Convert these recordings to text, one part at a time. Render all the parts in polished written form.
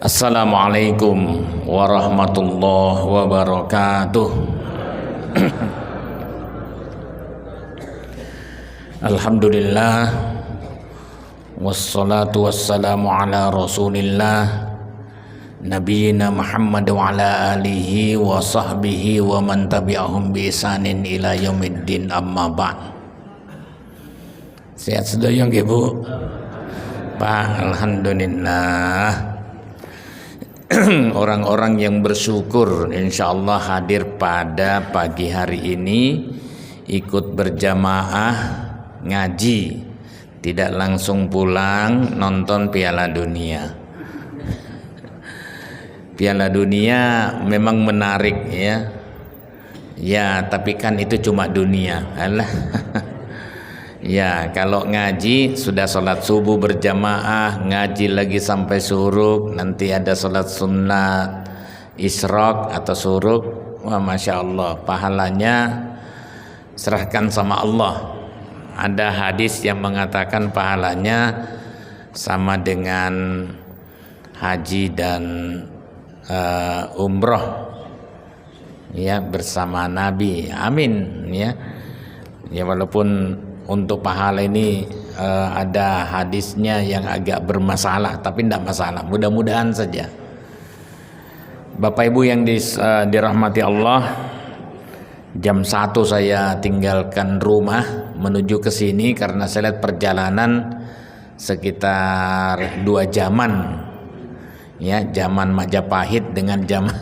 Assalamualaikum warahmatullahi wabarakatuh. Alhamdulillah, wassalatu wassalamu ala rasulillah nabiyina Muhammad wa ala alihi wa sahbihi wa man tabi'ahum bi ihsanin ila yaumiddin, amma ba'd. Sehat sedaya nggih Bu? Pak, alhamdulillah. Orang-orang yang bersyukur insyaallah hadir pada pagi hari ini, ikut berjamaah ngaji, tidak langsung pulang nonton Piala Dunia. Piala Dunia memang menarik ya. Ya, tapi kan itu cuma dunia. Alah. Ya, kalau ngaji sudah sholat subuh berjamaah, ngaji lagi sampai suruh, nanti ada sholat sunnat isyraq atau suruh. Wah, masya Allah, pahalanya serahkan sama Allah. Ada hadis yang mengatakan pahalanya sama dengan haji dan umroh ya, bersama Nabi. Amin ya. Ya, walaupun untuk pahala ini ada hadisnya yang agak bermasalah, tapi tidak masalah, mudah-mudahan saja. Bapak Ibu yang dirahmati Allah, jam 1 saya tinggalkan rumah menuju ke sini karena saya lihat perjalanan sekitar 2 jaman ya, zaman Majapahit dengan zaman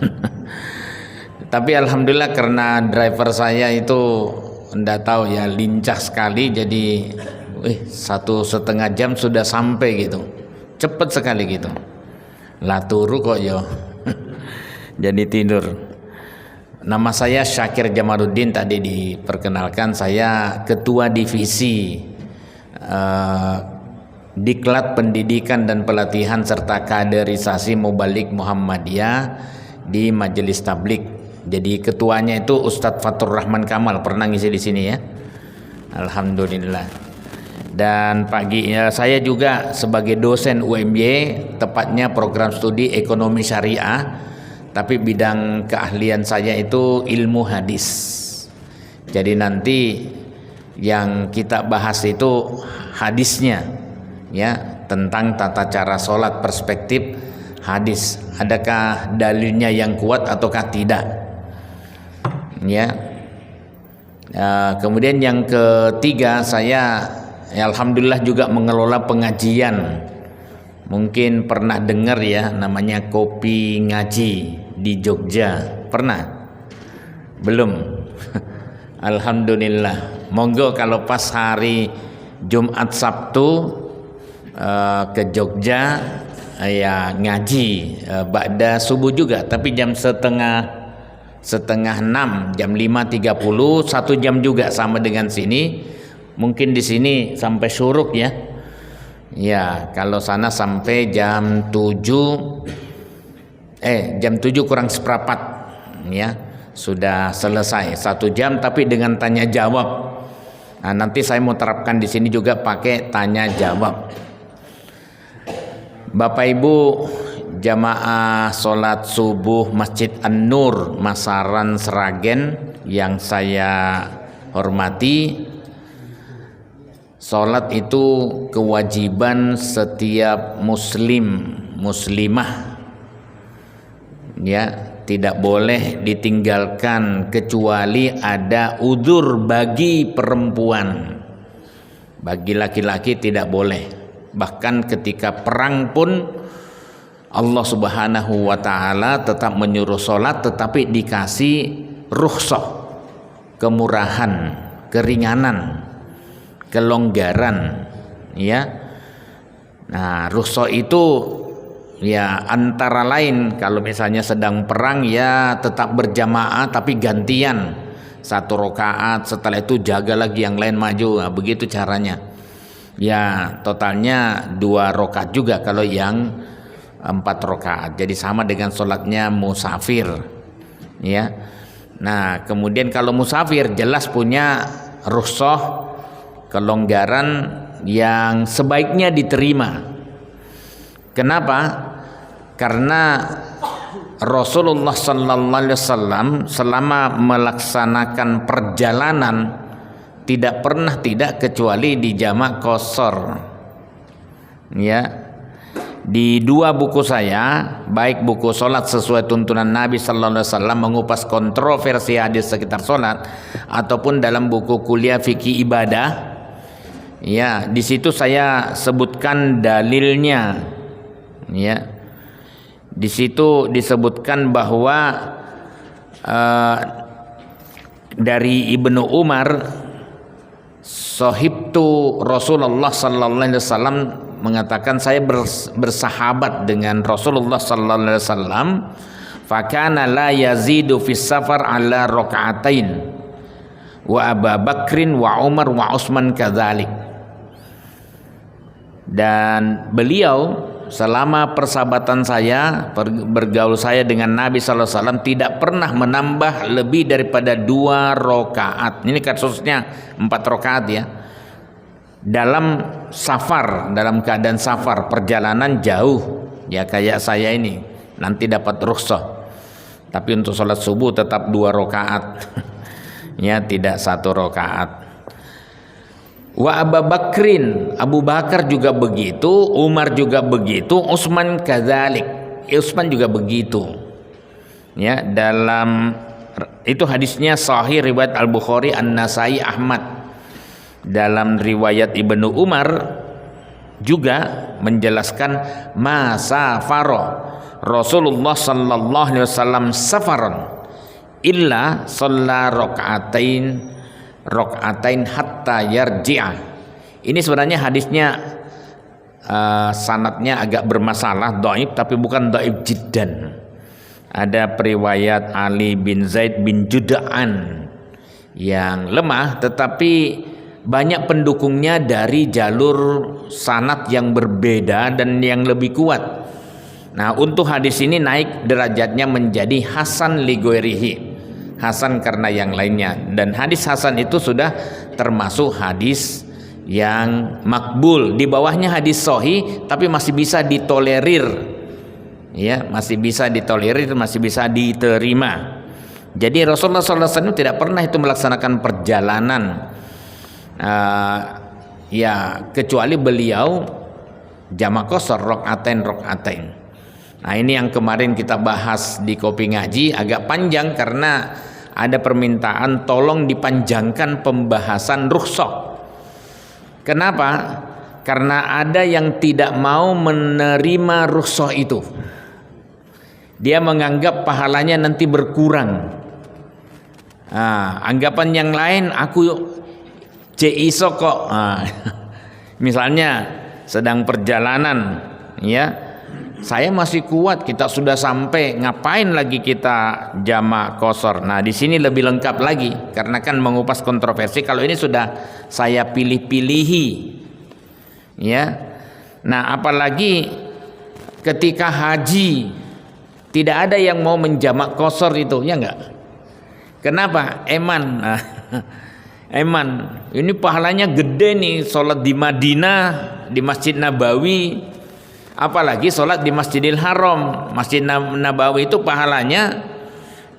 tapi alhamdulillah karena driver saya itu enggak tahu ya, lincah sekali, jadi 1,5 jam sudah sampai gitu, cepet sekali gitu. Lah turu kok yo. Jadi tidur. Nama saya Syakir Jamaluddin, tadi diperkenalkan, saya ketua divisi Diklat Pendidikan dan Pelatihan serta Kaderisasi Mubalik Muhammadiyah di Majelis Tablik. Jadi ketuanya itu Ustadz Fatur Rahman Kamal, pernah ngisi di sini ya. Alhamdulillah. Dan pagi saya juga sebagai dosen UMY, tepatnya program studi ekonomi syariah, tapi bidang keahlian saya itu ilmu hadis. Jadi nanti yang kita bahas itu hadisnya ya, tentang tata cara sholat, perspektif hadis, adakah dalilnya yang kuat ataukah tidak ya. Kemudian yang ketiga, saya ya, alhamdulillah juga mengelola pengajian. Mungkin pernah dengar ya, namanya Kopi Ngaji di Jogja. Pernah? Belum? Alhamdulillah. Monggo kalau pas hari Jumat Sabtu ke Jogja ya, ngaji ba'da subuh juga, tapi jam setengah 6, jam 5.30, 1 jam juga sama dengan sini. Mungkin di sini sampai syuruk ya. Ya, kalau sana sampai jam 7 kurang seperempat ya, sudah selesai 1 jam, tapi dengan tanya jawab. Nah, nanti saya mau terapkan di sini juga pakai tanya jawab. Bapak Ibu jamaah sholat subuh Masjid An-Nur Masaran Sragen yang saya hormati, sholat itu kewajiban setiap muslim muslimah ya, tidak boleh ditinggalkan kecuali ada udzur bagi perempuan. Bagi laki-laki tidak boleh. Bahkan ketika perang pun Allah Subhanahu wa ta'ala tetap menyuruh sholat, tetapi dikasih rukhsah, kemurahan, keringanan, kelonggaran ya. Nah, rukhsah itu ya antara lain kalau misalnya sedang perang ya tetap berjamaah tapi gantian, 1 rakaat, setelah itu jaga lagi yang lain maju. Nah, begitu caranya ya, totalnya 2 rakaat juga kalau yang 4 rakaat, jadi sama dengan sholatnya musafir ya. Nah, kemudian kalau musafir jelas punya rukhsah, kelonggaran yang sebaiknya diterima. Kenapa? Karena Rasulullah sallallahu alaihi wasallam selama melaksanakan perjalanan tidak pernah tidak kecuali di jamak qashar. Ya. Di dua buku saya, baik buku Salat sesuai tuntunan Nabi sallallahu alaihi wasallam mengupas kontroversi hadis sekitar salat, ataupun dalam buku kuliah fikih ibadah, ya, di situ saya sebutkan dalilnya. Ya. Di situ disebutkan bahwa dari Ibnu Umar, sahibtu Rasulullah sallallahu alaihi wasallam, mengatakan saya bersahabat dengan Rasulullah sallallahu alaihi wasallam, fakana la yazidu fis safar ala raka'atain wa Abu Bakrin wa Umar wa Utsman kadzalik. Dan beliau selama persahabatan saya, bergaul saya dengan Nabi sallallahu alaihi wasallam, tidak pernah menambah lebih daripada 2 rakaat. Ini kasusnya 4 rakaat ya. Dalam safar, dalam keadaan safar, perjalanan jauh, ya kayak saya ini, nanti dapat rukhsah. Tapi untuk sholat subuh tetap 2 rakaat, ya, tidak 1 rakaat. Wa Abu Bakrin, Abu Bakar juga begitu, Umar juga begitu, Utsman kadzalik, Utsman juga begitu. Ya, dalam itu hadisnya sahih riwayat Al-Bukhari, An-Nasai, Ahmad. Dalam riwayat Ibnu Umar juga menjelaskan masa faro Rasulullah sallallahu alaihi wasallam safaran illa shalla rakaatain hatta yarji'a. Ini sebenarnya hadisnya sanadnya agak bermasalah, dhaif, tapi bukan dhaif jiddan. Ada periwayat Ali bin Zaid bin Juda'an yang lemah, tetapi banyak pendukungnya dari jalur sanad yang berbeda dan yang lebih kuat. Nah, untuk hadis ini naik derajatnya menjadi hasan li ghairihi, hasan karena yang lainnya. Dan hadis hasan itu sudah termasuk hadis yang makbul, di bawahnya hadis sahih tapi masih bisa ditolerir. Ya, masih bisa ditolerir, masih bisa diterima. Jadi Rasulullah SAW tidak pernah itu melaksanakan perjalanan, ya, kecuali beliau jamak qashar rakaatain. Nah, ini yang kemarin kita bahas di Kopi Ngaji, agak panjang karena ada permintaan tolong dipanjangkan pembahasan rukhsah. Kenapa? Karena ada yang tidak mau menerima rukhsah itu. Dia menganggap pahalanya nanti berkurang. Anggapan yang lain, aku iso kok. Misalnya sedang perjalanan, ya, saya masih kuat, kita sudah sampai, ngapain lagi kita jamak qashar. Nah, di sini lebih lengkap lagi karena kan mengupas kontroversi. Kalau ini sudah saya pilih-pilihi, ya. Nah, apalagi ketika haji tidak ada yang mau menjamak qashar itu, ya enggak? Kenapa? Eman. Eman, ini pahalanya gede nih, sholat di Madinah, di Masjid Nabawi, apalagi sholat di Masjidil Haram. Masjid Nabawi itu pahalanya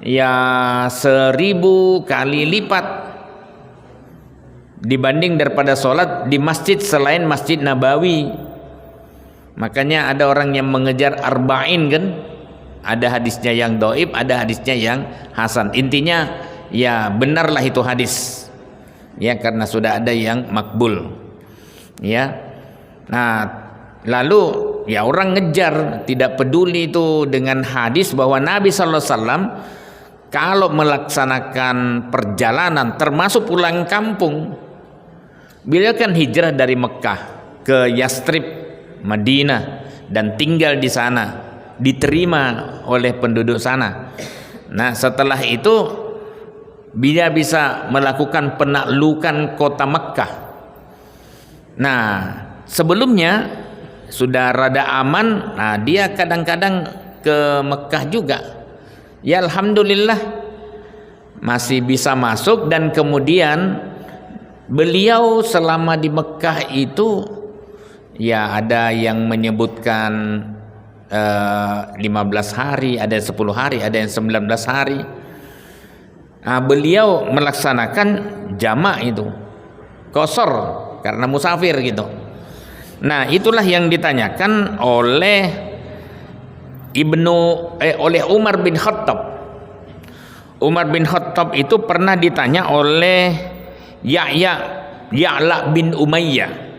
ya 1000 kali lipat dibanding daripada sholat di masjid selain Masjid Nabawi. Makanya ada orang yang mengejar arba'in kan, ada hadisnya yang dhaif, ada hadisnya yang hasan. Intinya ya benarlah itu hadis, ya, karena sudah ada yang makbul, ya. Nah, lalu ya orang ngejar, tidak peduli itu dengan hadis bahwa Nabi sallallahu alaihi wasallam kalau melaksanakan perjalanan termasuk pulang kampung, beliau kan hijrah dari Mekah ke Yastrib, Madinah, dan tinggal di sana, diterima oleh penduduk sana. Nah, setelah itu dia bisa melakukan penaklukan kota Mekah. Nah, sebelumnya sudah rada aman, nah dia kadang-kadang ke Mekah juga. Ya, alhamdulillah masih bisa masuk. Dan kemudian beliau selama di Mekah itu, ya, ada yang menyebutkan 15 hari, ada yang 10 hari, ada yang 19 hari. Nah, beliau melaksanakan jamak itu qasar karena musafir gitu. Nah, itulah yang ditanyakan oleh oleh Umar bin Khattab. Umar bin Khattab itu pernah ditanya oleh Ya'la bin Umayyah.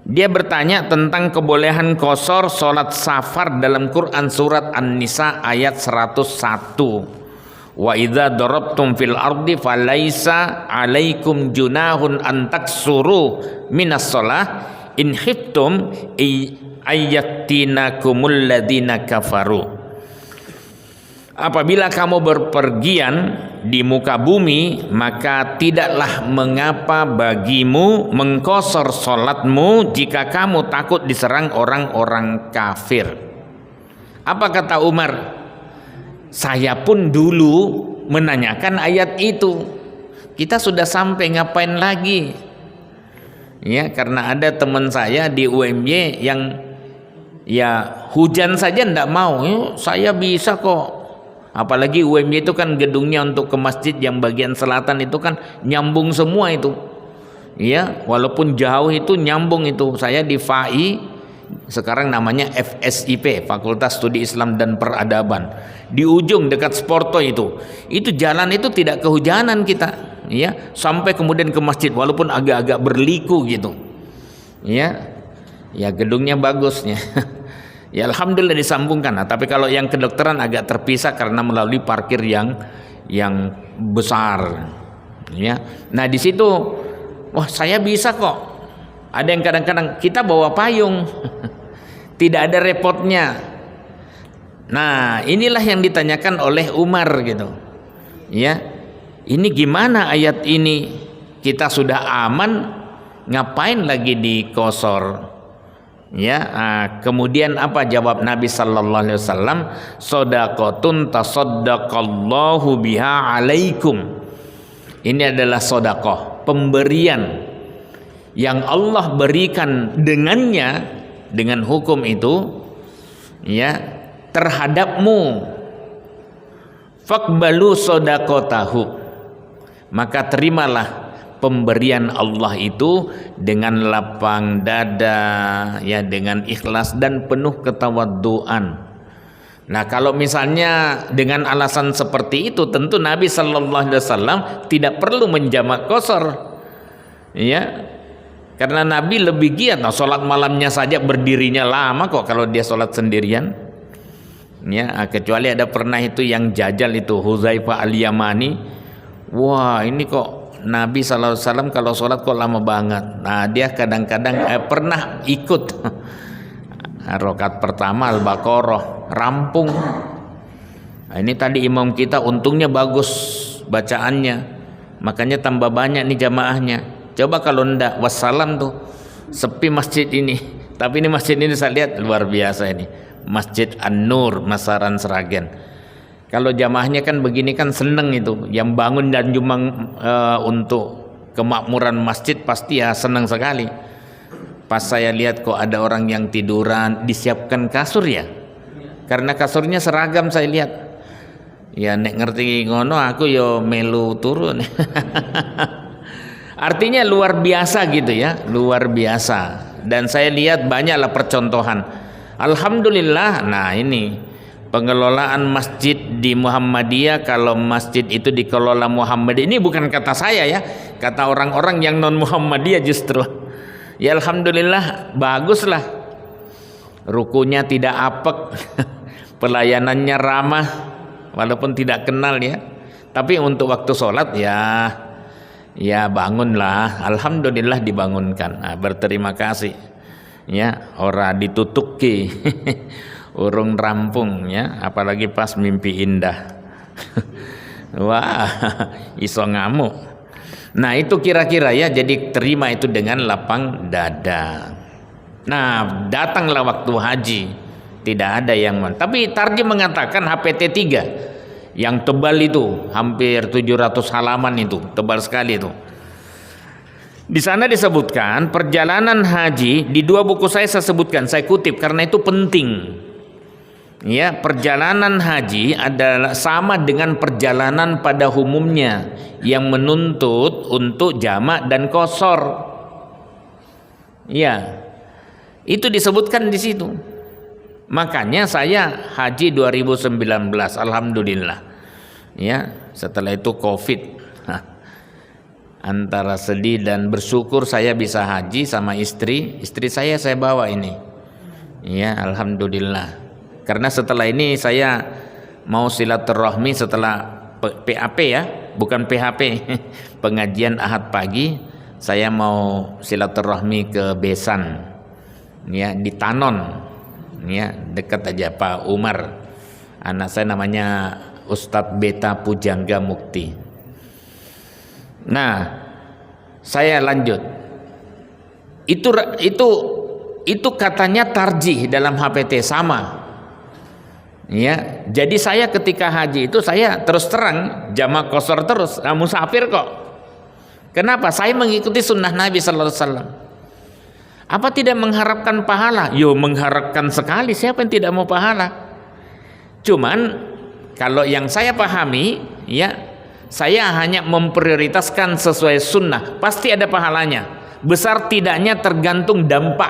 Dia bertanya tentang kebolehan qasar salat safar dalam Quran surat An-Nisa ayat 101. Wa idza darabtum fil ardi falaisa 'alaikum junahun an taksuru minas shalah in khiftum ayattinakumul ladzina kafaru. Apabila kamu berpergian di muka bumi, maka tidaklah mengapa bagimu mengqasar salatmu jika kamu takut diserang orang-orang kafir. Apa kata Umar? Saya pun dulu menanyakan ayat itu. Kita sudah sampai, ngapain lagi? Ya, karena ada teman saya di UMY yang ya hujan saja ndak mau. Saya bisa kok. Apalagi UMY itu kan gedungnya untuk ke masjid yang bagian selatan itu kan nyambung semua itu. Ya, walaupun jauh itu nyambung itu. Saya di FAI, sekarang namanya FSIP, Fakultas Studi Islam dan Peradaban. Di ujung dekat Sporto itu jalan itu tidak kehujanan kita, ya, sampai kemudian ke masjid walaupun agak-agak berliku gitu. Ya, gedungnya bagusnya. Ya alhamdulillah disambungkan. Nah, tapi kalau yang kedokteran agak terpisah karena melalui parkir yang besar. Ya. Nah, di situ wah, saya bisa kok. Ada yang kadang-kadang kita bawa payung. Tidak ada repotnya. Nah, inilah yang ditanyakan oleh Umar gitu. Ya. Ini gimana ayat ini? Kita sudah aman, ngapain lagi di qasar? Ya, kemudian apa jawab Nabi sallallahu alaihi wasallam? Shadaqatun tasaddaqallahu biha alaikum. Ini adalah sedekah, pemberian yang Allah berikan dengannya, dengan hukum itu, ya, terhadapmu. Faqbalu shadaqatahu. Maka terimalah pemberian Allah itu dengan lapang dada, ya, dengan ikhlas dan penuh ketawadduan. Nah, kalau misalnya dengan alasan seperti itu, tentu Nabi sallallahu alaihi wasallam tidak perlu menjamak qasar. Ya. Karena Nabi lebih giat, salat malamnya saja berdirinya lama kok kalau dia salat sendirian. Ya, kecuali ada pernah itu yang jajal itu Hudzaifah Al-Yamani. Wah, ini kok Nabi SAW kalau sholat kok lama banget. Nah, dia kadang-kadang pernah ikut rakaat pertama Al-Baqarah rampung. Nah, ini tadi imam kita untungnya bagus bacaannya, makanya tambah banyak nih jamaahnya. Coba kalau ndak wassalam tuh sepi masjid ini. Tapi ini masjid ini saya lihat luar biasa ini, Masjid An-Nur Masaran Sragen. Kalau jamaahnya kan begini kan seneng itu, yang bangun dan nyumbang untuk kemakmuran masjid pasti ya senang sekali. Pas saya lihat kok ada orang yang tiduran, disiapkan kasur ya, karena kasurnya seragam saya lihat. Ya nek ngerti ngono aku yo melu turun. Artinya luar biasa gitu ya, luar biasa. Dan saya lihat banyaklah percontohan. Alhamdulillah. Nah, ini pengelolaan masjid di Muhammadiyah, kalau masjid itu dikelola Muhammadiyah, ini bukan kata saya ya, kata orang-orang yang non Muhammadiyah justru. Ya alhamdulillah baguslah. Rukunya tidak apek, pelayanannya ramah walaupun tidak kenal ya. Tapi untuk waktu sholat ya bangunlah, alhamdulillah dibangunkan. Nah, berterima kasih. Ya, ora ditutuki. Urung rampung ya, apalagi pas mimpi indah. Wah, iso ngamuk. Nah, itu kira-kira ya, jadi terima itu dengan lapang dada. Nah, datanglah waktu haji, tidak ada yang tapi Tarjim mengatakan HPT 3 yang tebal itu, hampir 700 halaman itu, tebal sekali itu. Di sana disebutkan perjalanan haji, di dua buku saya sebutkan, saya kutip karena itu penting. Ya, perjalanan haji adalah sama dengan perjalanan pada umumnya yang menuntut untuk jamak dan qashar. Ya, itu disebutkan di situ. Makanya saya haji 2019, alhamdulillah. Ya, setelah itu Covid. Antara sedih dan bersyukur saya bisa haji sama istri saya bawa ini. Ya, alhamdulillah. Karena setelah ini saya mau silaturahmi setelah PAP ya, bukan PHP. Pengajian Ahad pagi, saya mau silaturahmi ke Besan. Ya, di Tanon. Ya, dekat aja Pak Umar. Anak saya namanya Ustadz Beta Pujangga Mukti. Nah, saya lanjut. Itu katanya tarjih dalam HPT sama. Ya, jadi saya ketika haji itu saya terus terang jamak qashar terus, musafir kok. Kenapa? Saya mengikuti sunnah Nabi sallallahu alaihi wasallam. Apa tidak mengharapkan pahala? Yo, mengharapkan sekali. Siapa yang tidak mau pahala? Cuman kalau yang saya pahami, ya, saya hanya memprioritaskan sesuai sunnah, pasti ada pahalanya. Besar tidaknya tergantung dampak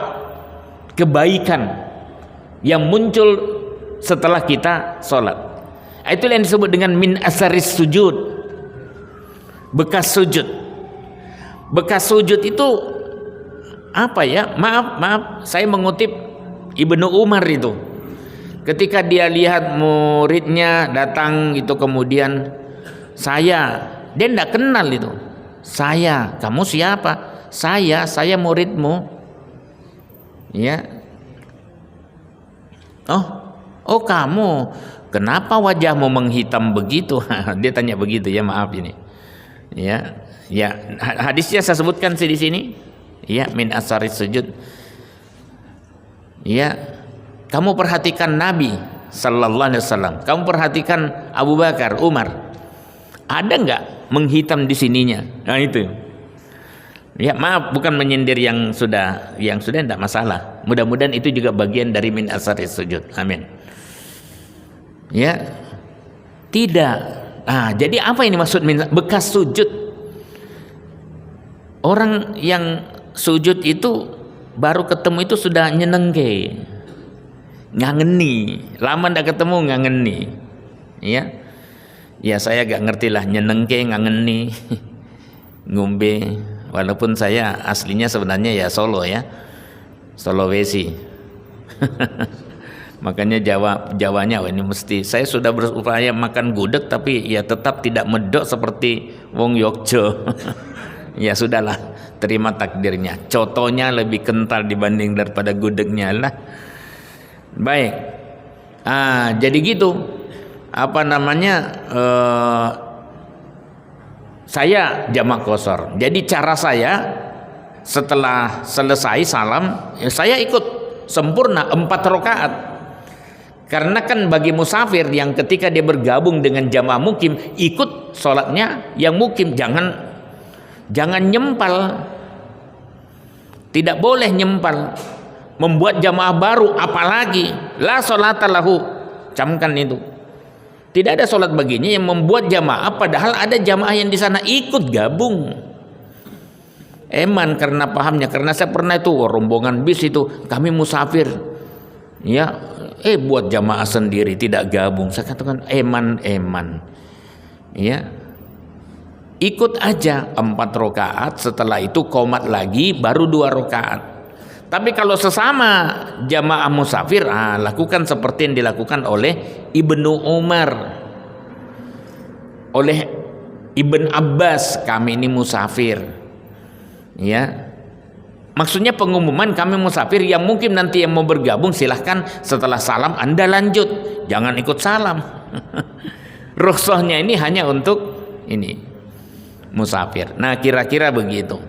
kebaikan yang muncul setelah kita sholat. Itu yang disebut dengan min asaris sujud, bekas sujud. Bekas sujud itu apa ya? Maaf, saya mengutip Ibnu Umar itu. Ketika dia lihat muridnya datang itu, kemudian dia tidak kenal itu. Kamu siapa? Saya muridmu. Ya. Oh kamu. Kenapa wajahmu menghitam begitu? Dia tanya begitu ya, maaf ini. Ya, hadisnya saya sebutkan di sini. Ya, min asaris sujud. Ya. Kamu perhatikan Nabi sallallahu alaihi wasallam. Kamu perhatikan Abu Bakar, Umar. Ada nggak menghitam di sininya? Nah itu. Ya, maaf, bukan menyindir yang sudah tidak masalah. Mudah-mudahan itu juga bagian dari min asaris sujud. Amin. Ya. Tidak. Jadi apa ini maksud bekas sujud? Orang yang sujud itu baru ketemu itu sudah nyenengke. Ngangeni. Lama ndak ketemu ngangeni. Ya. Ya, saya gak ngerti lah, nyenengke, ngangeni, ngombe. Walaupun saya aslinya sebenarnya ya Solo ya, Sulawesi. Makanya Jawanya ini mesti. Saya sudah berupaya makan gudeg tapi ya tetap tidak medok seperti wong Yogyo. Ya sudahlah, terima takdirnya. Cotonya lebih kental dibanding daripada gudegnya lah. Baik. Jadi gitu. Saya jamak qashar. Jadi cara saya setelah selesai salam, saya ikut sempurna 4 rakaat. Karena kan bagi musafir yang ketika dia bergabung dengan jamaah mukim, ikut sholatnya yang mukim, jangan nyempal. Tidak boleh nyempal. Membuat jamaah baru, apalagi la sholata lahu. Camkan itu. Tidak ada sholat baginya yang membuat jamaah, padahal ada jamaah yang di sana ikut gabung. Eman karena pahamnya, karena saya pernah itu rombongan bis itu, kami musafir, ya, buat jamaah sendiri tidak gabung. Saya katakan eman, ya, ikut aja 4 rakaat, setelah itu qomat lagi, baru 2 rakaat. Tapi kalau sesama jamaah musafir, lakukan seperti yang dilakukan oleh Ibnu Umar, oleh Ibn Abbas, kami ini musafir. Ya, maksudnya pengumuman kami musafir, yang mungkin nanti yang mau bergabung silahkan setelah salam Anda lanjut, jangan ikut salam. Rukhsahnya ini hanya untuk ini musafir. Nah, kira-kira begitu.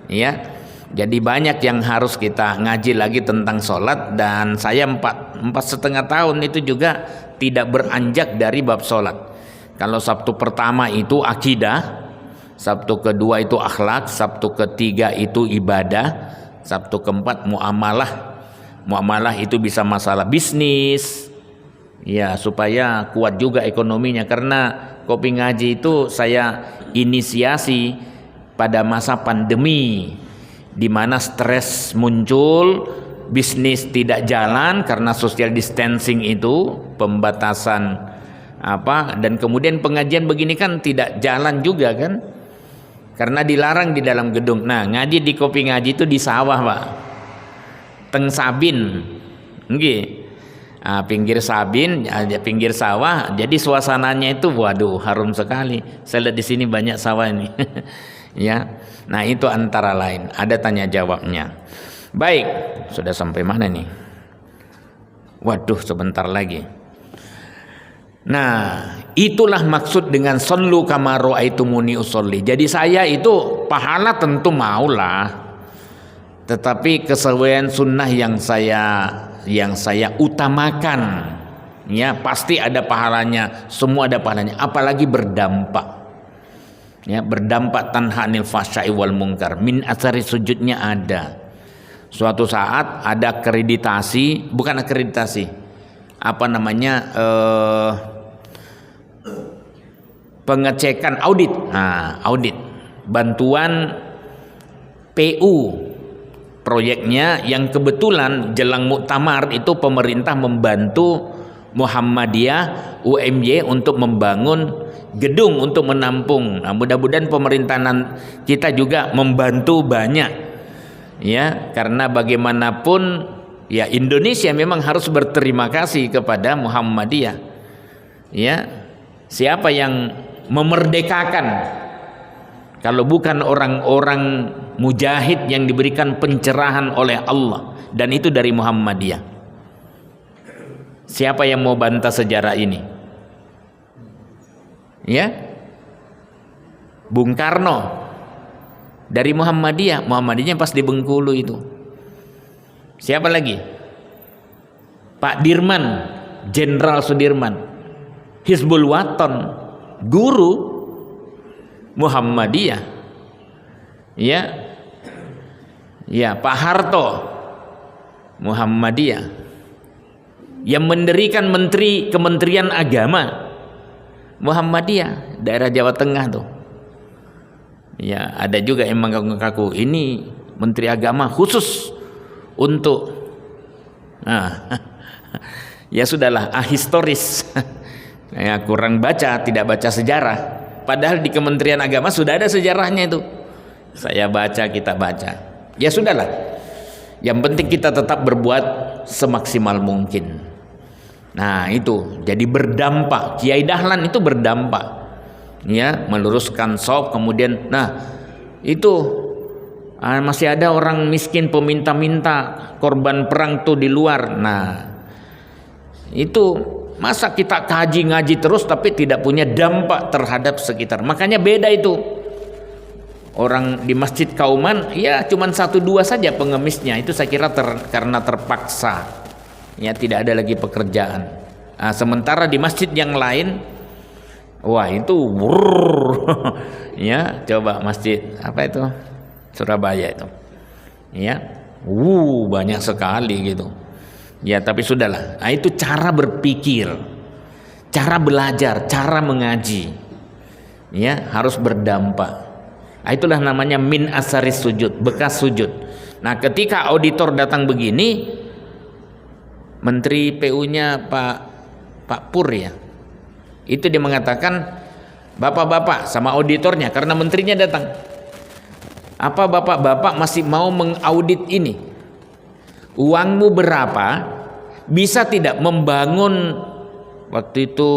Ya. Jadi banyak yang harus kita ngaji lagi tentang sholat, dan saya 4,5 tahun itu juga tidak beranjak dari bab sholat. Kalau Sabtu pertama itu akidah, Sabtu kedua itu akhlak, Sabtu ketiga itu ibadah, Sabtu keempat muamalah. Muamalah itu bisa masalah bisnis, ya, supaya kuat juga ekonominya. Karena Kopi Ngaji itu saya inisiasi pada masa pandemi, di mana stres muncul, bisnis tidak jalan karena social distancing itu, pembatasan dan kemudian pengajian begini kan tidak jalan juga kan, karena dilarang di dalam gedung. Nah, ngaji di Kopi Ngaji itu di sawah, Pak, teng Sabin, pinggir Sabin, pinggir sawah. Jadi suasananya itu waduh harum sekali. Saya lihat di sini banyak sawah ini. Ya, nah itu antara lain. Ada tanya jawabnya. Baik, sudah sampai mana nih? Waduh, sebentar lagi. Nah, itulah maksud dengan sallu kama ra'aitumuni usolli. Jadi saya itu pahala tentu maulah, tetapi kesesuaian sunnah yang saya utamakan, ya pasti ada pahalanya, semua ada pahalanya, apalagi berdampak, ya berdampak tanha anil fahsya'i wal munkar, min atsari sujudnya ada. Suatu saat ada akreditasi, bukan akreditasi, pengecekan audit, audit bantuan PU. Proyeknya yang kebetulan jelang muktamar itu pemerintah membantu Muhammadiyah UMY untuk membangun gedung untuk menampung. Nah, mudah-mudahan pemerintahan kita juga membantu banyak, ya, karena bagaimanapun ya Indonesia memang harus berterima kasih kepada Muhammadiyah. Ya, siapa yang memerdekakan kalau bukan orang-orang mujahid yang diberikan pencerahan oleh Allah, dan itu dari Muhammadiyah. Siapa yang mau bantah sejarah ini? Ya, Bung Karno dari Muhammadiyah. Muhammadiyahnya pas di Bengkulu itu. Siapa lagi? Pak Dirman, Jenderal Sudirman, Hizbul Waton, guru Muhammadiyah. Ya, Pak Harto, Muhammadiyah. Yang mendirikan menteri Kementerian Agama, Muhammadiyah, daerah Jawa Tengah tuh. Ya, ada juga yang mengaku ini menteri agama khusus untuk ya sudahlah, ahistoris. Ya, kurang baca, tidak baca sejarah. Padahal di Kementerian Agama sudah ada sejarahnya itu. Saya baca, kita baca. Ya sudahlah. Yang penting kita tetap berbuat semaksimal mungkin. Nah, itu jadi berdampak. Kiai Dahlan itu berdampak. Ya, meluruskan shop, kemudian itu masih ada orang miskin peminta-minta korban perang tuh di luar. Nah, itu masa kita kaji ngaji terus tapi tidak punya dampak terhadap sekitar. Makanya beda itu. Orang di Masjid Kauman ya cuman 1-2 saja pengemisnya. Itu saya kira karena terpaksa. Ya, tidak ada lagi pekerjaan. Nah, sementara di masjid yang lain, wah itu ya, coba masjid apa itu? Surabaya itu. Ya. Banyak sekali gitu. Ya, tapi sudahlah. Nah, itu cara berpikir, cara belajar, cara mengaji. Ya, harus berdampak. Nah, itulah namanya min asaris sujud, bekas sujud. Nah, ketika auditor datang begini, Menteri PU-nya Pak Pur ya, itu dia mengatakan, bapak-bapak sama auditornya, karena menterinya datang, apa bapak-bapak masih mau mengaudit ini? Uangmu berapa? Bisa tidak membangun waktu itu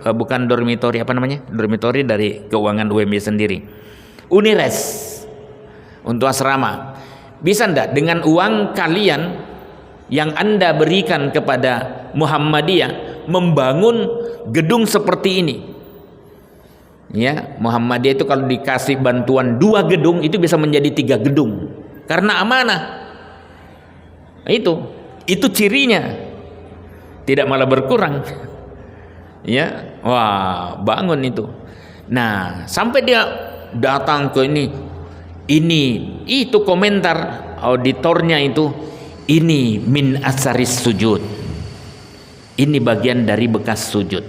bukan dormitori, apa namanya? Dormitori dari keuangan UMY sendiri. Unires untuk asrama. Bisa enggak dengan uang kalian yang Anda berikan kepada Muhammadiyah membangun gedung seperti ini? Ya, Muhammadiyah itu kalau dikasih bantuan 2 gedung itu bisa menjadi 3 gedung karena amanah. Itu cirinya, tidak malah berkurang. Ya, wah, bangun itu. Nah, sampai dia datang ke ini itu komentar auditornya itu, ini min asaris sujud, ini bagian dari bekas sujud.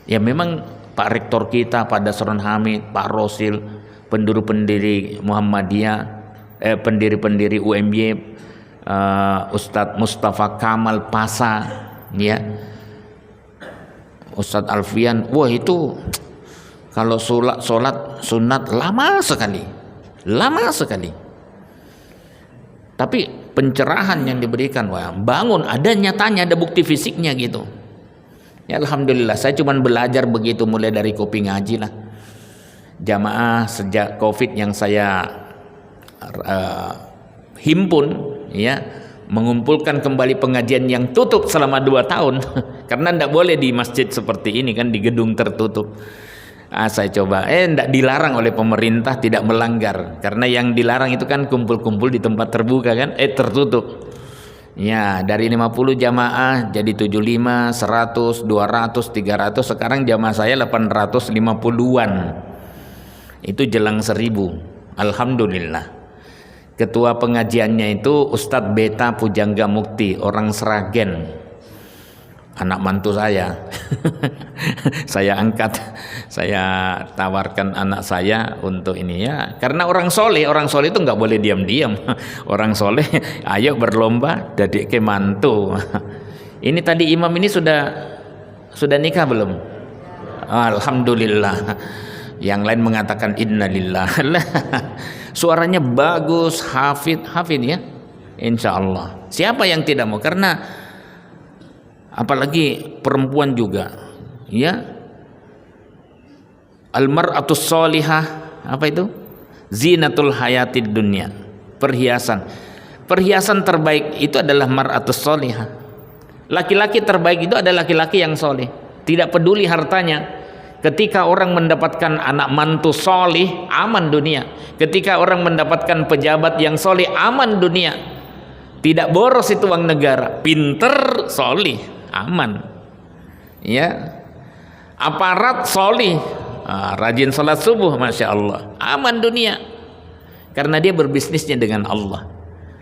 Ya memang Pak Rektor kita, Pak Dasron Hamid, Pak Rosil, pendiri-pendiri Muhammadiyah, pendiri-pendiri UMY, Ustadz Mustafa Kamal Pasa, ya, Ustadz Alfian, wah itu kalau sholat sunat lama sekali. Tapi pencerahan yang diberikan, wah bangun, ada nyatanya, ada bukti fisiknya gitu. Ya alhamdulillah, saya cuma belajar begitu mulai dari kopi ngaji lah. Jamaah sejak Covid yang saya himpun, ya, mengumpulkan kembali pengajian yang tutup selama 2 tahun karena tidak boleh di masjid seperti ini kan, di gedung tertutup. Saya coba, tidak dilarang oleh pemerintah, tidak melanggar, karena yang dilarang itu kan kumpul-kumpul di tempat terbuka kan, tertutup. Ya, dari 50 jamaah jadi 75, 100, 200, 300, sekarang jamaah saya 850-an. Itu jelang 1000. Alhamdulillah. Ketua pengajiannya itu Ustadz Beta Pujangga Mukti, orang Sragen, anak mantu saya. Saya angkat, saya tawarkan anak saya untuk ini, ya, karena orang soleh itu nggak boleh diam-diam. Orang soleh, ayo berlomba jadi ke mantu. Ini tadi imam ini sudah nikah belum? Alhamdulillah. Yang lain mengatakan innalillah. Suaranya bagus, hafid ya, insya Allah. Siapa yang tidak mau? Karena apalagi perempuan juga, ya, almar'atus sholihah, apa itu? Zinatul hayatid dunya, perhiasan terbaik itu adalah mar'atus sholihah. Laki-laki terbaik itu adalah laki-laki yang soleh, tidak peduli hartanya. Ketika orang mendapatkan anak mantu soleh, aman dunia. Ketika orang mendapatkan pejabat yang soleh, aman dunia. Tidak boros itu uang negara, pinter, soleh, aman. Ya, aparat soleh, rajin sholat subuh, masya Allah, aman dunia. Karena dia berbisnisnya dengan Allah.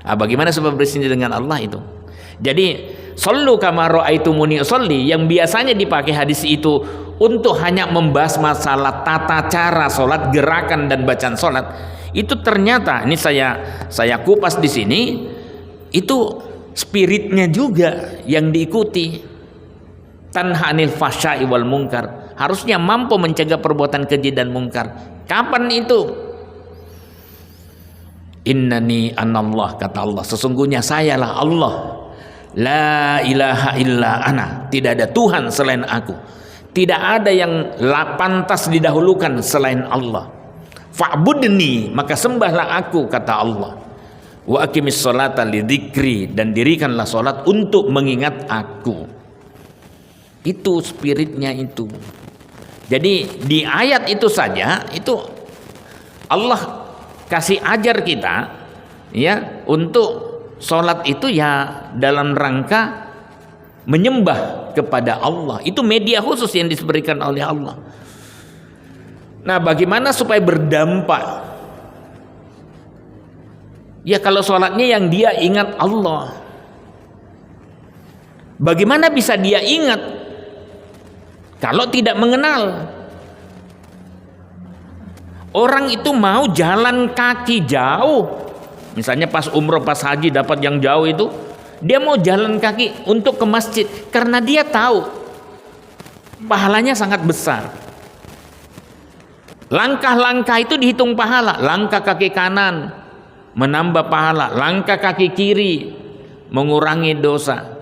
Bagaimana sebab berbisnisnya dengan Allah itu? Jadi, shollu kama ra'aitumuni usolli, yang biasanya dipakai hadis itu untuk hanya membahas masalah tata cara sholat, gerakan dan bacaan sholat, itu ternyata ini saya kupas di sini, itu spiritnya juga yang diikuti. Tanha anil fahsya'i wal munkar, harusnya mampu mencegah perbuatan keji dan mungkar. Kapan itu? Innani anallah, kata Allah, sesungguhnya sayalah Allah. La ilaha illa ana, tidak ada Tuhan selain aku, tidak ada yang pantas didahulukan selain Allah. Fa'budni, maka sembahlah aku, kata Allah. Wa aqimis sholata lidzikri, dan dirikanlah sholat untuk mengingat aku. Itu spiritnya itu. Jadi di ayat itu saja itu Allah kasih ajar kita, ya, untuk sholat itu ya dalam rangka menyembah kepada Allah. Itu media khusus yang diberikan oleh Allah. Nah, bagaimana supaya berdampak? Ya kalau sholatnya yang dia ingat Allah. Bagaimana bisa dia ingat kalau tidak mengenal? Orang itu mau jalan kaki jauh. Misalnya pas umroh, pas haji dapat yang jauh itu, dia mau jalan kaki untuk ke masjid karena dia tahu pahalanya sangat besar. Langkah-langkah itu dihitung pahala. Langkah kaki kanan menambah pahala, langkah kaki kiri mengurangi dosa.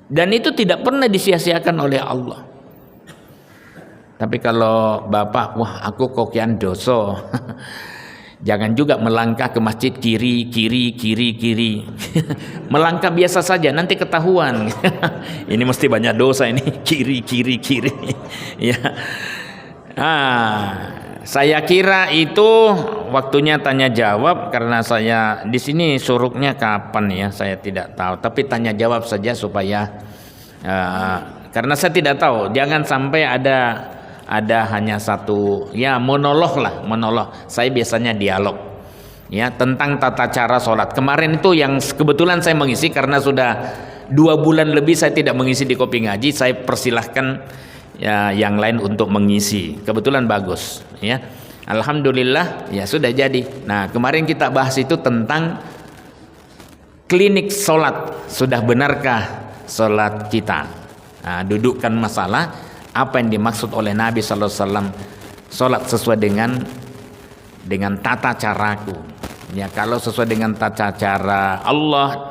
Dan itu tidak pernah disia-siakan oleh Allah. Tapi kalau bapak, wah aku kokian dosa, jangan juga melangkah ke masjid kiri. Melangkah biasa saja, nanti ketahuan. Ini mesti banyak dosa ini, kiri. Ya. Saya kira itu waktunya tanya jawab, karena saya di sini suruknya kapan ya, saya tidak tahu. Tapi tanya jawab saja supaya karena saya tidak tahu, jangan sampai ada ada hanya satu ya monolog lah, monolog. Saya biasanya dialog ya tentang tata cara sholat. Kemarin itu yang kebetulan saya mengisi karena sudah 2 bulan lebih saya tidak mengisi di Kopi Ngaji. Saya persilahkan ya yang lain untuk mengisi. Kebetulan bagus ya. Alhamdulillah ya sudah jadi. Nah kemarin kita bahas itu tentang klinik sholat. Sudah benarkah sholat kita? Nah, dudukkan masalah apa yang dimaksud oleh Nabi Sallallahu Alaihi Wasallam, sholat sesuai dengan tata caraku. Ya kalau sesuai dengan tata cara Allah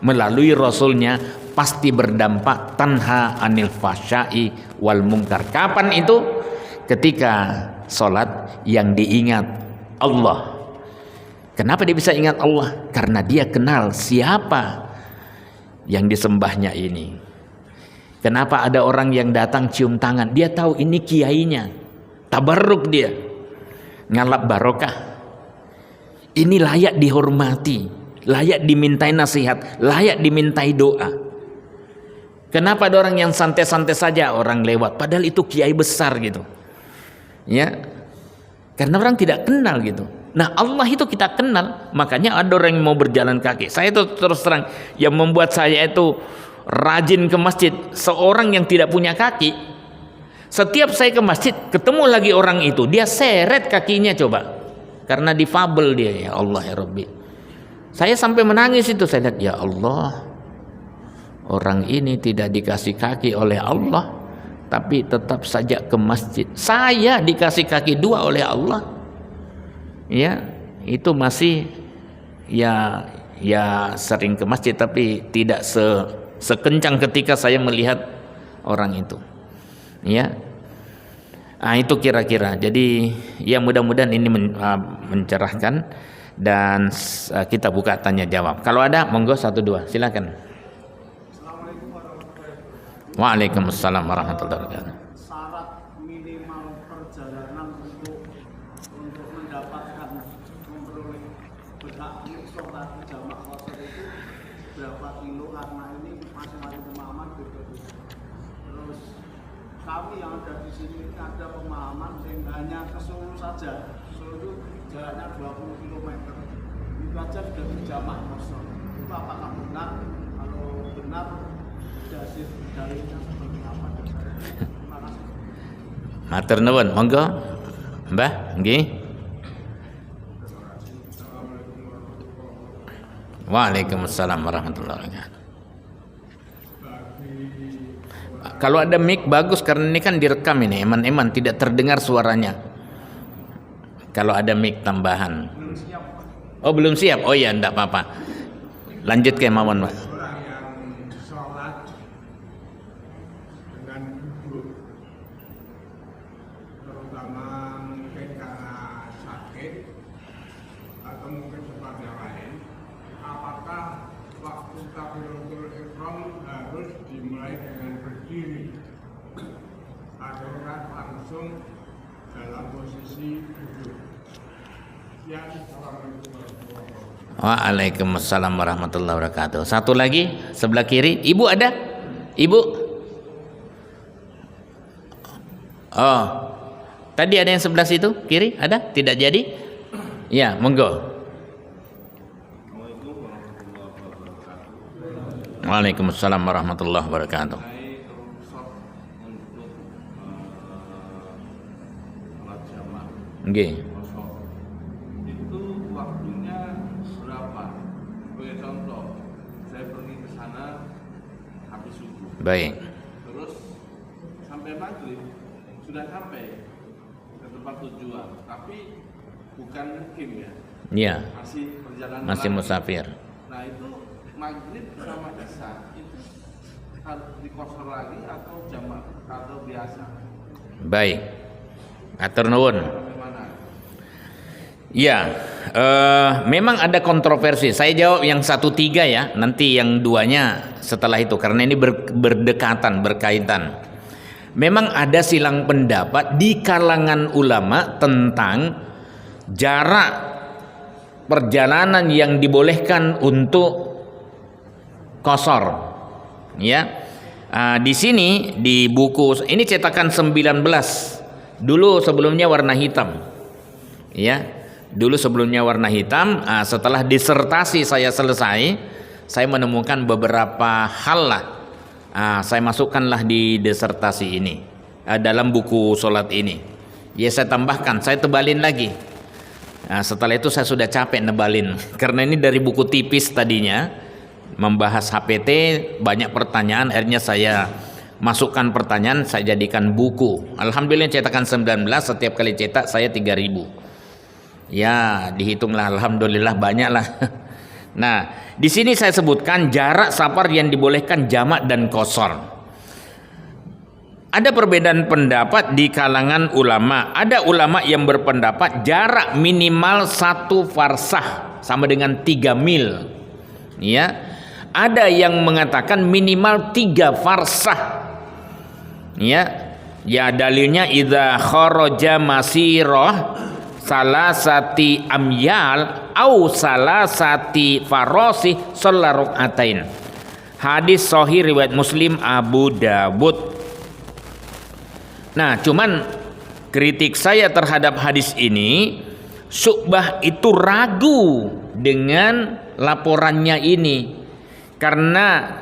melalui Rasulnya pasti berdampak tanha anil fahsya'i wal munkar. Kapan itu? Ketika sholat yang diingat Allah. Kenapa dia bisa ingat Allah? Karena dia kenal siapa yang disembahnya ini. Kenapa ada orang yang datang cium tangan? Dia tahu ini kiainya. Tabarruk dia. Ngalap barokah. Ini layak dihormati, layak dimintai nasihat, layak dimintai doa. Kenapa ada orang yang santai-santai saja orang lewat padahal itu kiai besar gitu. Ya. Karena orang tidak kenal gitu. Nah Allah itu kita kenal, makanya ada orang yang mau berjalan kaki. Saya itu terus terang, yang membuat saya itu rajin ke masjid, seorang yang tidak punya kaki. Setiap saya ke masjid, ketemu lagi orang itu, dia seret kakinya coba. Karena difabel dia, ya Allah ya Rabbi. Saya sampai menangis itu, saya lihat, ya Allah, orang ini tidak dikasih kaki oleh Allah, tapi tetap saja ke masjid. Saya dikasih kaki 2 oleh Allah. Ya, itu masih ya sering ke masjid tapi tidak sekencang ketika saya melihat orang itu. Ya. Nah, itu kira-kira. Jadi ya mudah-mudahan ini mencerahkan dan kita buka tanya jawab. Kalau ada monggo 1-2 silakan. Assalamualaikum warahmatullahi wabarakatuh. Waalaikumsalam warahmatullahi wabarakatuh. Syarat minimal perjalanan untuk mendapatkan memperoleh berhak sholat jamaah qasar itu berapa kilo, karena ini masing-masing pemahaman beda-beda. Terus kami yang ada di sini ini ada pemahaman yang hanya ke Solo saja. Solo itu jaraknya 20 km. Itu aja sudah berjamaah qasar. Itu apakah benar? Kalau benar, dasar dalilnya seperti apa? Terima kasih. Matur nuwun, monggo. Mbah, nggih. Waalaikumsalam warahmatullahi wabarakatuh. Kalau ada mic bagus karena ini kan direkam ini, eman-eman tidak terdengar suaranya. Kalau ada mic tambahan. Oh belum siap. Oh ya enggak apa-apa. Lanjut ke mawon, Pak. Orang yang sholat dengan duduk, terutama mungkin karena sakit atau mungkin sebab yang lain, apakah waktu takbiratul ihram harus dimulai dengan berdiri ataukah langsung dalam posisi duduk? Ya, assalamualaikum warahmatullahi wabarakatuh. Waalaikumsalam warahmatullahi wabarakatuh. Satu lagi sebelah kiri. Ibu ada? Ibu? Oh, tadi ada yang sebelah situ kiri ada? Tidak jadi? Ya, monggo. Waalaikumsalam warahmatullahi wabarakatuh. Nggih. Itu waktunya berapa? Sebagai contoh, saya pergi ke sana habis subuh. Baik. Terus sampai maghrib sudah sampai ke tempat tujuan, tapi bukan mukim ya, Iya, masih perjalanan. masih lagi. musafir. Nah itu maghrib sama isya itu harus dikosor lagi atau jamak atau biasa? Baik. Atur nuwun. Bagaimana? Ya, memang ada kontroversi. Saya jawab yang 1-3 ya. Nanti yang 2-nya setelah itu karena ini berdekatan, berkaitan. Memang ada silang pendapat di kalangan ulama tentang jarak perjalanan yang dibolehkan untuk qasar. Ya. Di sini di buku ini cetakan 19 Dulu sebelumnya warna hitam. Ya. Dulu sebelumnya warna hitam. Setelah disertasi saya selesai, saya menemukan beberapa hal lah. Saya masukkanlah di disertasi ini, dalam buku sholat ini. Ya, saya tambahkan, saya tebalin lagi. Setelah itu saya sudah capek nebalin, karena ini dari buku tipis tadinya, membahas HPT, banyak pertanyaan, akhirnya saya masukkan pertanyaan, saya jadikan buku. Alhamdulillah cetakan 19, setiap kali cetak saya 3.000. Ya, dihitunglah, alhamdulillah banyak lah. Nah, di sini saya sebutkan jarak safar yang dibolehkan jamak dan qashar. Ada perbedaan pendapat di kalangan ulama. Ada ulama yang berpendapat jarak minimal 1 farsah sama dengan 3 mil. Ya. Ada yang mengatakan minimal 3 farsah. Ya. Ya, dalilnya idza kharaja masirah salasati amyal au salasati farosi shalla rakaatain. Hadis sahih riwayat Muslim, Abu Dawud. Nah, cuman kritik saya terhadap hadis ini, Syu'bah itu ragu dengan laporannya ini, karena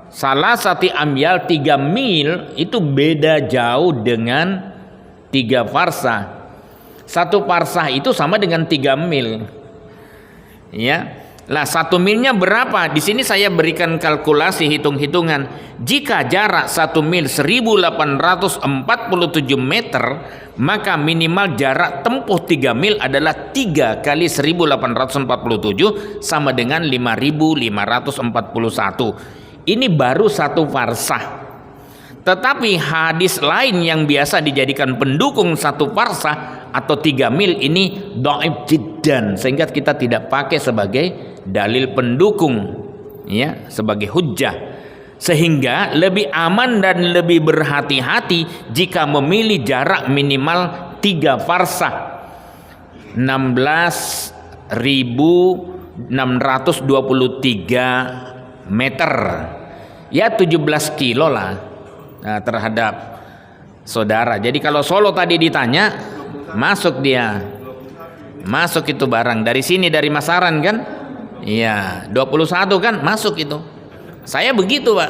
salasati amyal 3 mil itu beda jauh dengan 3 farsah. 1 farsah itu sama dengan 3 mil. Ya. Lah 1 milnya berapa? Di sini saya berikan kalkulasi hitung-hitungan. Jika jarak 1 mil 1847 meter, maka minimal jarak tempuh 3 mil adalah 3 kali 1847 sama dengan 5541. Ini baru 1 farsah. Tetapi hadis lain yang biasa dijadikan pendukung 1 farsah atau 3 mil ini dhaif jiddan, sehingga kita tidak pakai sebagai dalil pendukung, ya, sebagai hujjah. Sehingga lebih aman dan lebih berhati-hati jika memilih jarak minimal 3 farsah, 16.623 meter, ya 17 kilo lah. Nah, terhadap saudara. Jadi kalau Solo tadi ditanya, masuk dia, masuk itu barang dari sini, dari Masaran kan, iya 21 kan masuk itu. Saya begitu, Pak.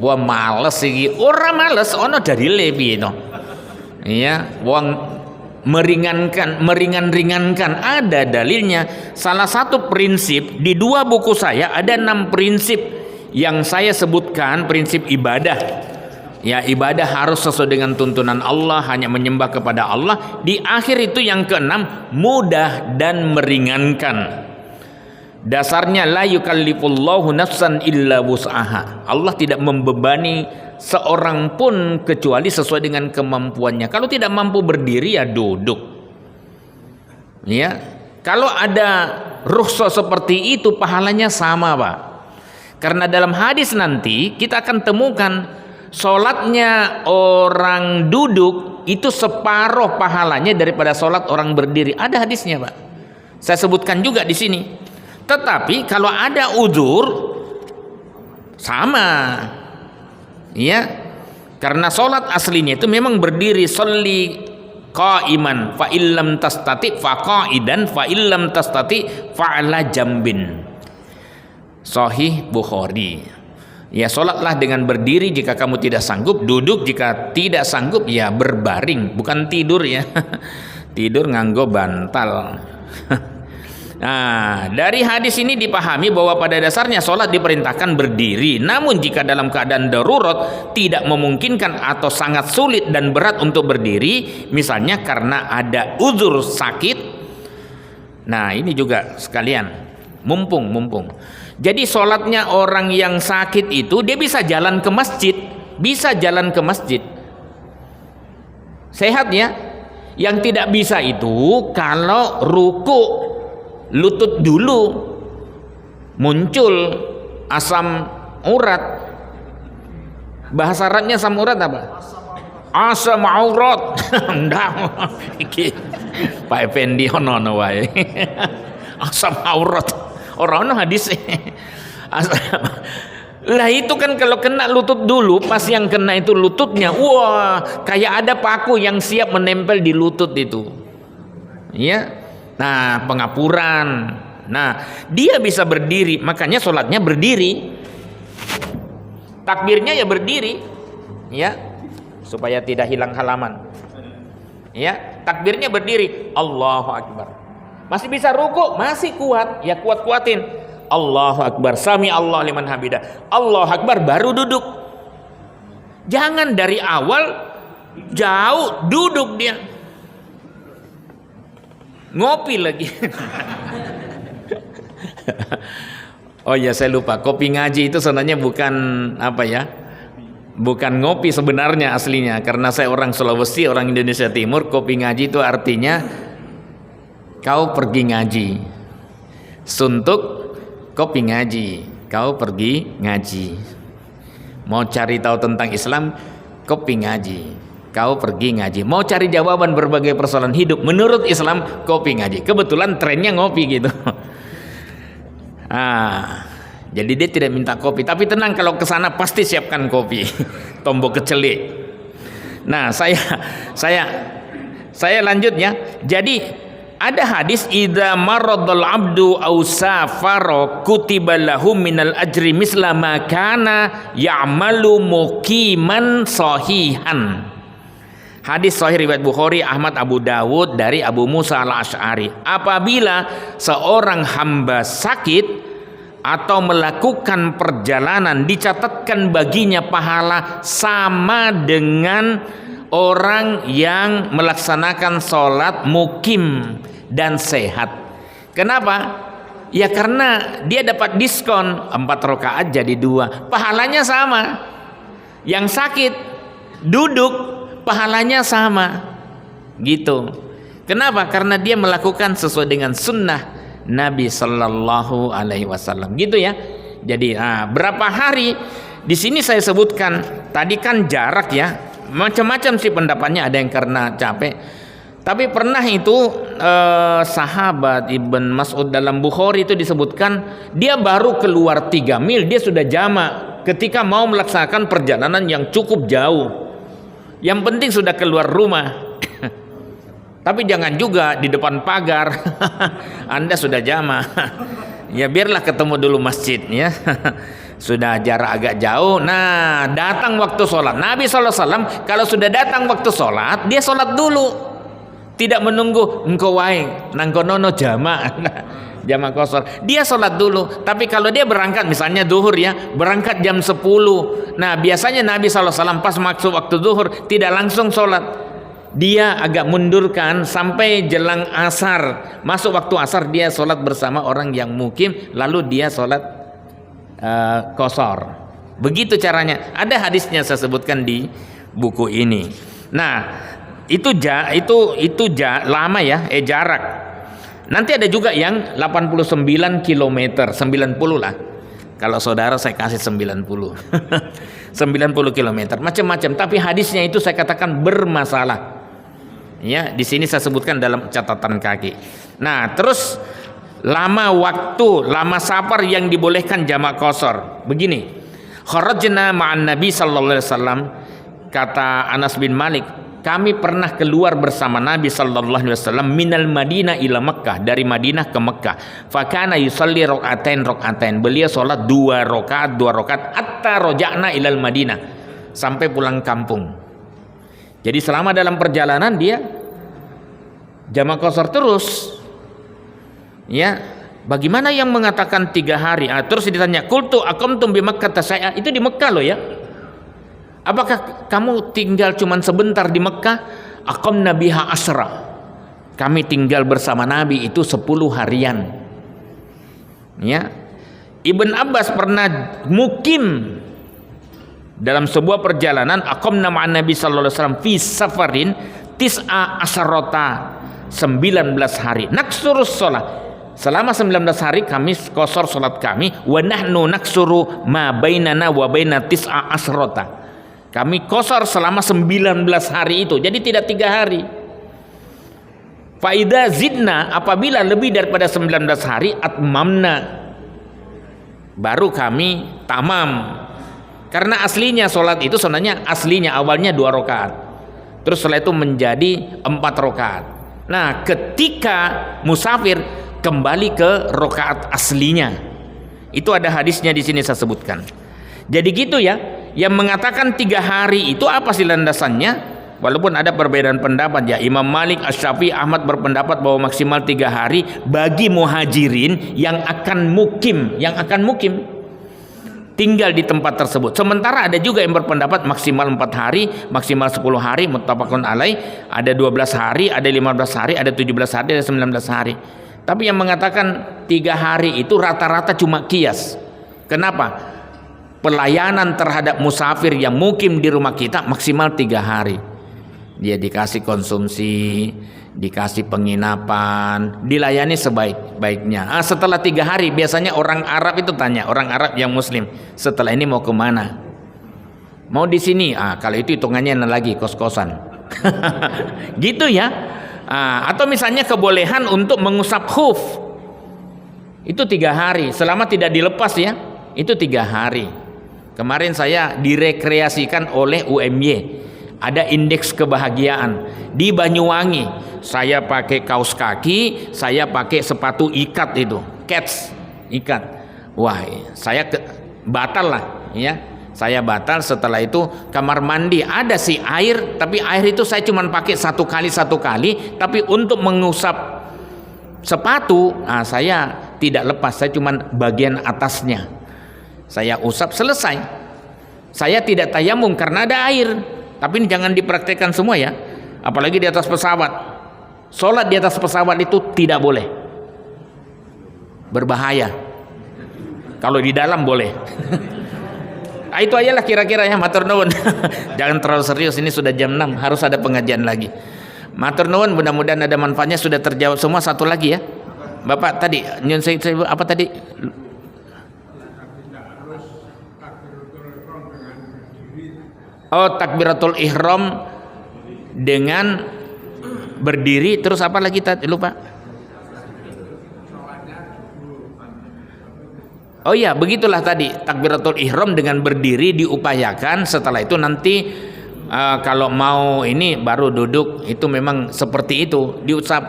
Wah, males sih, orang males ono dari lebih itu. Iya, wong meringankan ada dalilnya. Salah satu prinsip di 2 buku saya ada 6 prinsip yang saya sebutkan, prinsip ibadah. Ya, ibadah harus sesuai dengan tuntunan Allah, hanya menyembah kepada Allah. Di akhir itu yang ke-6, mudah dan meringankan. Dasarnya la yukallifullahu nafsan illa wus'aha. Allah tidak membebani seorang pun kecuali sesuai dengan kemampuannya. Kalau tidak mampu berdiri, ya duduk. Ya. Kalau ada rukhsah seperti itu, pahalanya sama, Pak. Karena dalam hadis nanti kita akan temukan sholatnya orang duduk itu separuh pahalanya daripada sholat orang berdiri. Ada hadisnya, Pak. Saya sebutkan juga di sini. Tetapi kalau ada uzur sama, ya, karena sholat aslinya itu memang berdiri. Sholli qa'iman fa illam tastati fa qa'idan fa illam tastati fa ala jambin. Sahih Bukhari. Ya, sholatlah dengan berdiri jika kamu tidak sanggup, duduk jika tidak sanggup, ya berbaring, bukan tidur ya. Tidur nganggo bantal. Nah, dari hadis ini dipahami bahwa pada dasarnya sholat diperintahkan berdiri. Namun jika dalam keadaan darurat tidak memungkinkan atau sangat sulit dan berat untuk berdiri, misalnya karena ada uzur sakit. Nah, ini juga sekalian, mumpung. Jadi sholatnya orang yang sakit itu dia bisa jalan ke masjid, sehat ya. Yang tidak bisa itu kalau ruku lutut dulu muncul asam urat. Bahasa Arabnya asam urat apa? Asam aurat. Ndak. Iki Pak Effendi ono wae. Asam aurat. Orang hadis Lah itu kan kalau kena lutut dulu, pas yang kena itu lututnya, wah kayak ada paku yang siap menempel di lutut itu. Ya, nah pengapuran. Nah dia bisa berdiri, makanya sholatnya berdiri, takbirnya ya berdiri, ya supaya tidak hilang halaman. Ya, takbirnya berdiri, Allahu Akbar. Masih bisa ruku, masih kuat, ya kuat-kuatin. Allahu Akbar, sami Allah liman hamidah. Allahu Akbar, baru duduk. Jangan dari awal jauh duduk dia. Ngopi lagi. Oh ya, saya lupa. Kopi ngaji itu sebenarnya bukan apa ya? Bukan ngopi sebenarnya aslinya, karena saya orang Sulawesi, orang Indonesia Timur. Kopi ngaji itu artinya kau pergi ngaji. Suntuk kopi ngaji, kau pergi ngaji. Mau cari tahu tentang Islam, kopi ngaji, kau pergi ngaji. Mau cari jawaban berbagai persoalan hidup menurut Islam, kopi ngaji. Kebetulan trennya ngopi gitu. Jadi dia tidak minta kopi, tapi tenang, kalau ke sana pasti siapkan kopi. Tombok kecelik. Nah, saya lanjut ya. Jadi ada hadis, idza maradul abdu aw safara kutiba lahu minal ajri misla ma kana ya'malu muqiman sahihan. Hadis sahih riwayat Bukhari, Ahmad, Abu Dawud dari Abu Musa al-Asy'ari. Apabila seorang hamba sakit atau melakukan perjalanan, dicatatkan baginya pahala sama dengan orang yang melaksanakan sholat mukim dan sehat. Kenapa? Ya karena dia dapat diskon 4 rakaat jadi 2, pahalanya sama. Yang sakit duduk, pahalanya sama gitu. Kenapa? Karena dia melakukan sesuai dengan sunnah Nabi Sallallahu Alaihi Wasallam gitu ya. Jadi berapa hari di sini saya sebutkan tadi kan jarak ya, macam-macam sih pendapatnya, ada yang karena capek. Tapi pernah itu sahabat Ibn Mas'ud dalam Bukhari itu disebutkan dia baru keluar 3 mil dia sudah jamak ketika mau melaksanakan perjalanan yang cukup jauh. Yang penting sudah keluar rumah. Tapi jangan juga di depan pagar. Anda sudah jamaah. Ya biarlah ketemu dulu masjid ya. Sudah jarak agak jauh. Nah, datang waktu sholat. Nabi SAW kalau sudah datang waktu sholat, dia sholat dulu. Tidak menunggu engkau wae nangkonono jamaah. Jamaah kosor. Dia sholat dulu. Tapi kalau dia berangkat misalnya duhur ya, berangkat jam 10. Nah, biasanya Nabi SAW pas masuk waktu duhur tidak langsung sholat. Dia agak mundurkan sampai jelang asar. Masuk waktu asar dia sholat bersama orang yang mukim, lalu dia sholat qashar. Begitu caranya. Ada hadisnya saya sebutkan di buku ini. Nah, itu lama ya, jarak. Nanti ada juga yang 89 km, 90 lah. Kalau saudara saya kasih 90. 90 km, macam-macam. Tapi hadisnya itu saya katakan bermasalah. Ya, di sini saya sebutkan dalam catatan kaki. Nah, terus lama waktu, lama safar yang dibolehkan jamak qashar. Begini, kharajna ma'an Nabi sallallahu alaihi wasallam, kata Anas bin Malik, kami pernah keluar bersama Nabi sallallahu alaihi wasallam minal Madinah ila Makkah, dari Madinah ke Makkah. Fa kana yusalli rakaatain. Beliau salat 2 rakaat hatta raja'na ilal Madinah, sampai pulang kampung. Jadi selama dalam perjalanan dia jamak qashar terus. Ya, bagaimana yang mengatakan 3 hari? Terus ditanya, "Qultu aqamtum bi Makkah tasaya?" Itu di Mekah loh ya. Apakah kamu tinggal cuman sebentar di Mekah? Aqamna biha asra. Kami tinggal bersama Nabi itu 10 harian. Ya. Ibn Abbas pernah mukim dalam sebuah perjalanan, aqamna ma'an Nabi sallallahu alaihi wasallam fi safarin tis'a asharata, 19 hari. Naksurus shalah, selama 19 hari kami qashar salat kami. Wa nahnu naksuru ma bainana wa baina tis'a asharata. Kami qashar selama 19 hari itu. Jadi tidak 3 hari. Fa idza zidna, apabila lebih daripada 19 hari, atmamna. baru kami tamam. Karena aslinya sholat itu sebenarnya aslinya awalnya 2 rakaat, terus setelah itu menjadi 4 rakaat. Nah, ketika musafir kembali ke rakaat aslinya, itu ada hadisnya di sini saya sebutkan. Jadi gitu ya, yang mengatakan 3 hari itu apa sih landasannya? Walaupun ada perbedaan pendapat ya, Imam Malik, Asy-Syafi'i, Ahmad berpendapat bahwa maksimal 3 hari bagi muhajirin yang akan mukim, tinggal di tempat tersebut. Sementara ada juga yang berpendapat maksimal 4 hari, maksimal 10 hari, muttafaqun alaih, ada 12 hari, ada 15 hari, ada 17 hari, ada 19 hari. Tapi yang mengatakan 3 hari itu rata-rata cuma kias. Kenapa? Pelayanan terhadap musafir yang mukim di rumah kita maksimal 3 hari. Dia dikasih konsumsi, dikasih penginapan, dilayani sebaik-baiknya. Setelah 3 hari biasanya orang Arab itu tanya, orang Arab yang Muslim, setelah ini mau kemana? Mau di sini? Kalau itu hitungannya lagi kos-kosan. Gitu ya. Atau misalnya kebolehan untuk mengusap khuf, itu 3 hari, selama tidak dilepas ya, itu 3 hari. Kemarin saya direkreasikan oleh UMY. Ada indeks kebahagiaan di Banyuwangi. Saya pakai kaos kaki, saya pakai sepatu ikat itu, cats ikat. Wah, saya batal lah ya. Saya batal. Setelah itu kamar mandi ada sih air, tapi air itu saya cuma pakai satu kali. Tapi untuk mengusap sepatu, saya tidak lepas. Saya cuma bagian atasnya. Saya usap selesai. Saya tidak tayamum karena ada air. Tapi ini jangan dipraktekkan semua ya, apalagi di atas pesawat. Sholat di atas pesawat itu tidak boleh, berbahaya. Kalau di dalam boleh. Itu aja lah kira-kira ya, matur nuwun. Jangan terlalu serius, ini sudah jam 6, harus ada pengajian lagi. Matur nuwun, mudah-mudahan ada manfaatnya. Sudah terjawab semua. Satu lagi ya, Bapak tadi nyun saya apa tadi? Takbiratul ihram dengan berdiri, terus apa lagi tadi lupa? Oh ya, begitulah tadi takbiratul ihram dengan berdiri diupayakan. Setelah itu nanti kalau mau ini baru duduk, itu memang seperti itu diusap.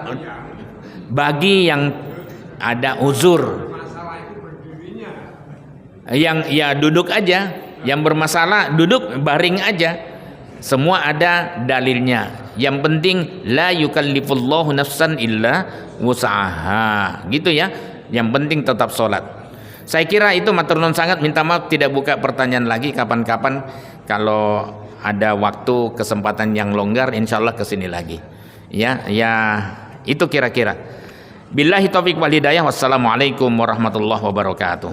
Bagi yang ada uzur, yang ya duduk aja. Yang bermasalah duduk baring aja. Semua ada dalilnya. Yang penting la yukallifullahu nafsan illa wus'aha. Gitu ya. Yang penting tetap sholat. Saya kira itu, matur nuwun sangat. Minta maaf tidak buka pertanyaan lagi. Kapan-kapan kalau ada waktu kesempatan yang longgar, insyaallah kesini lagi. Ya itu kira-kira. Billahi taufiq wal hidayah. Wassalamualaikum warahmatullahi wabarakatuh.